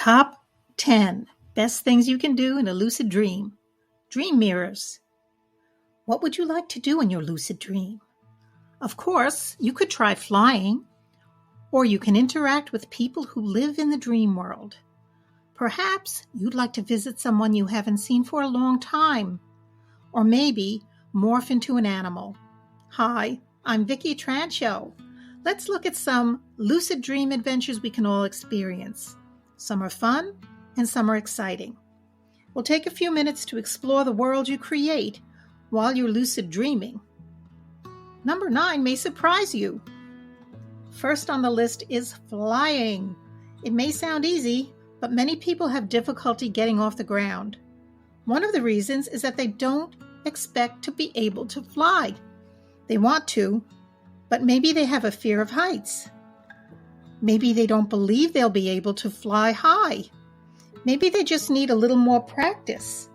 Top 10 best things you can do in a lucid dream. Dream mirrors. What would you like to do in your lucid dream? Of course, you could try flying, or you can interact with people who live in the dream world. Perhaps you'd like to visit someone you haven't seen for a long time, or maybe morph into an animal. Hi, I'm Vicki Trancho. Let's look at some lucid dream adventures we can all experience. Some are fun and some are exciting. We'll take a few minutes to explore the world you create while you're lucid dreaming. Number 9 may surprise you. First on the list is flying. It may sound easy, but many people have difficulty getting off the ground. One of the reasons is that they don't expect to be able to fly. They want to, but maybe they have a fear of heights. Maybe they don't believe they'll be able to fly high. Maybe they just need a little more practice.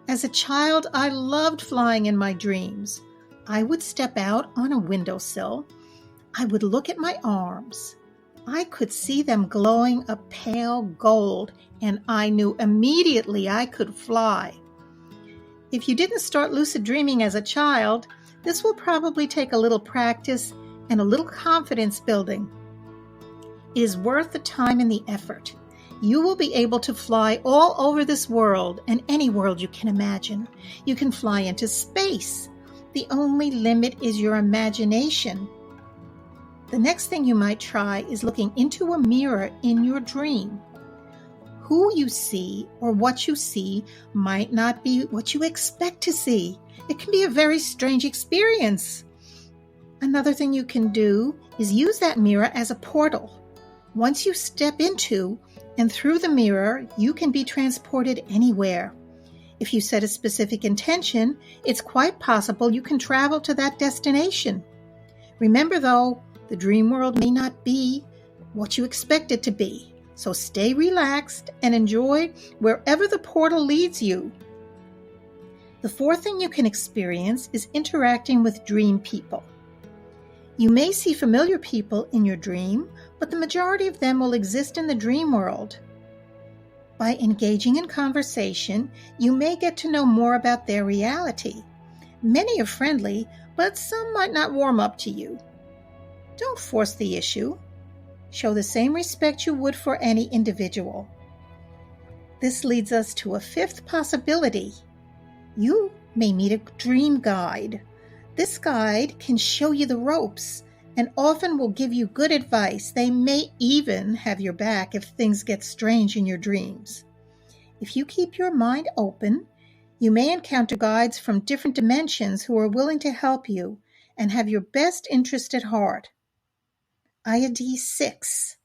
As a child, I loved flying in my dreams. I would step out on a windowsill. I would look at my arms. I could see them glowing a pale gold, and I knew immediately I could fly. If you didn't start lucid dreaming as a child, this will probably take a little practice and a little confidence building. It is worth the time and the effort. You will be able to fly all over this world and any world you can imagine. You can fly into space. The only limit is your imagination. The next thing you might try is looking into a mirror in your dream. Who you see or what you see might not be what you expect to see. It can be a very strange experience. Another thing you can do is use that mirror as a portal. Once you step into and through the mirror, you can be transported anywhere. If you set a specific intention, it's quite possible you can travel to that destination. Remember though, the dream world may not be what you expect it to be. So stay relaxed and enjoy wherever the portal leads you. The fourth thing you can experience is interacting with dream people. You may see familiar people in your dream, but the majority of them will exist in the dream world. By engaging in conversation, you may get to know more about their reality. Many are friendly, but some might not warm up to you. Don't force the issue. Show the same respect you would for any individual. This leads us to a fifth possibility. You may meet a dream guide. This guide can show you the ropes and often will give you good advice. They may even have your back if things get strange in your dreams. If you keep your mind open, you may encounter guides from different dimensions who are willing to help you and have your best interest at heart. ID 6.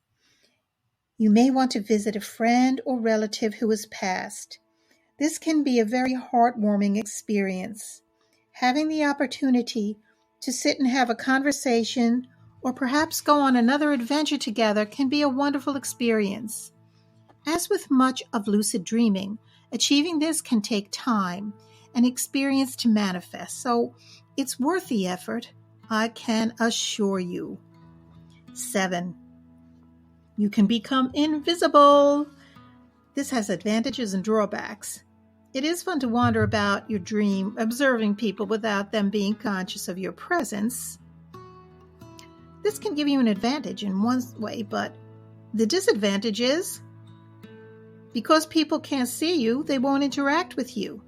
You may want to visit a friend or relative who has passed. This can be a very heartwarming experience. Having the opportunity to sit and have a conversation or perhaps go on another adventure together can be a wonderful experience. As with much of lucid dreaming, achieving this can take time and experience to manifest, so it's worth the effort, I can assure you. 7. You can become invisible. This has advantages and drawbacks. It is fun to wander about your dream, observing people without them being conscious of your presence. This can give you an advantage in one way, but the disadvantage is because people can't see you, they won't interact with you.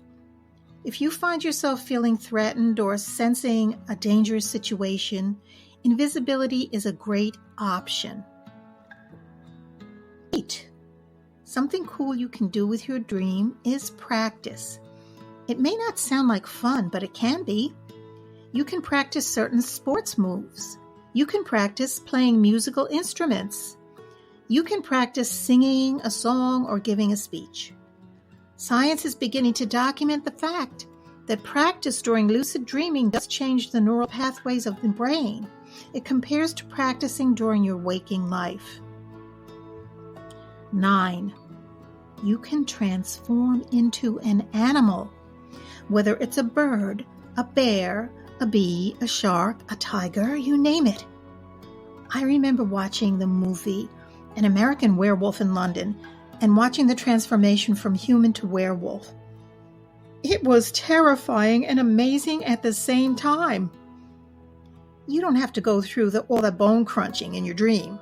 If you find yourself feeling threatened or sensing a dangerous situation, invisibility is a great option. 8. Something cool you can do with your dream is practice. It may not sound like fun, but it can be. You can practice certain sports moves. You can practice playing musical instruments. You can practice singing a song or giving a speech. Science is beginning to document the fact that practice during lucid dreaming does change the neural pathways of the brain. It compares to practicing during your waking life. 9. You can transform into an animal, whether it's a bird, a bear, a bee, a shark, a tiger, you name it. I remember watching the movie An American Werewolf in London. and watching the transformation from human to werewolf. It was terrifying and amazing at the same time. You don't have to go through all that bone crunching in your dream,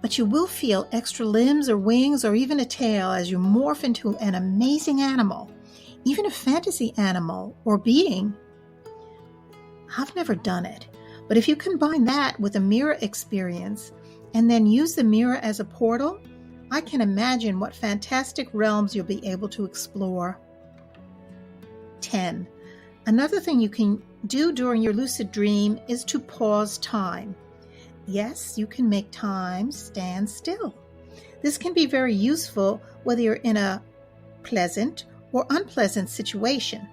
but you will feel extra limbs or wings or even a tail as you morph into an amazing animal, even a fantasy animal or being. I've never done it, but if you combine that with a mirror experience and then use the mirror as a portal, I can imagine what fantastic realms you'll be able to explore. 10. Another thing you can do during your lucid dream is to pause time. Yes, you can make time stand still. This can be very useful whether you're in a pleasant or unpleasant situation.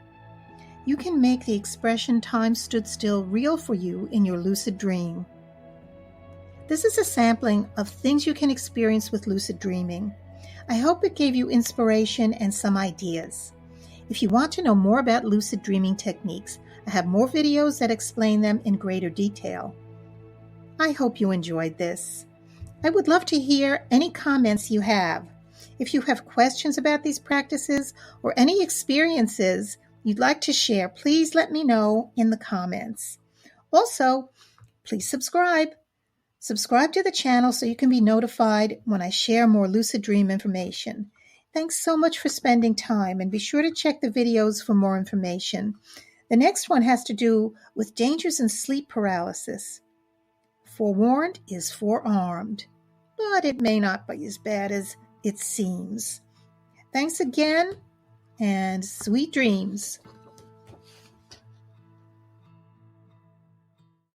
You can make the expression time stood still real for you in your lucid dream. This is a sampling of things you can experience with lucid dreaming. I hope it gave you inspiration and some ideas. If you want to know more about lucid dreaming techniques, I have more videos that explain them in greater detail. I hope you enjoyed this. I would love to hear any comments you have. If you have questions about these practices or any experiences you'd like to share, please let me know in the comments. Also, please subscribe. Subscribe to the channel so you can be notified when I share more lucid dream information. Thanks so much for spending time, and be sure to check the videos for more information. The next one has to do with dangers in sleep paralysis. Forewarned is forearmed, but it may not be as bad as it seems. Thanks again, and sweet dreams.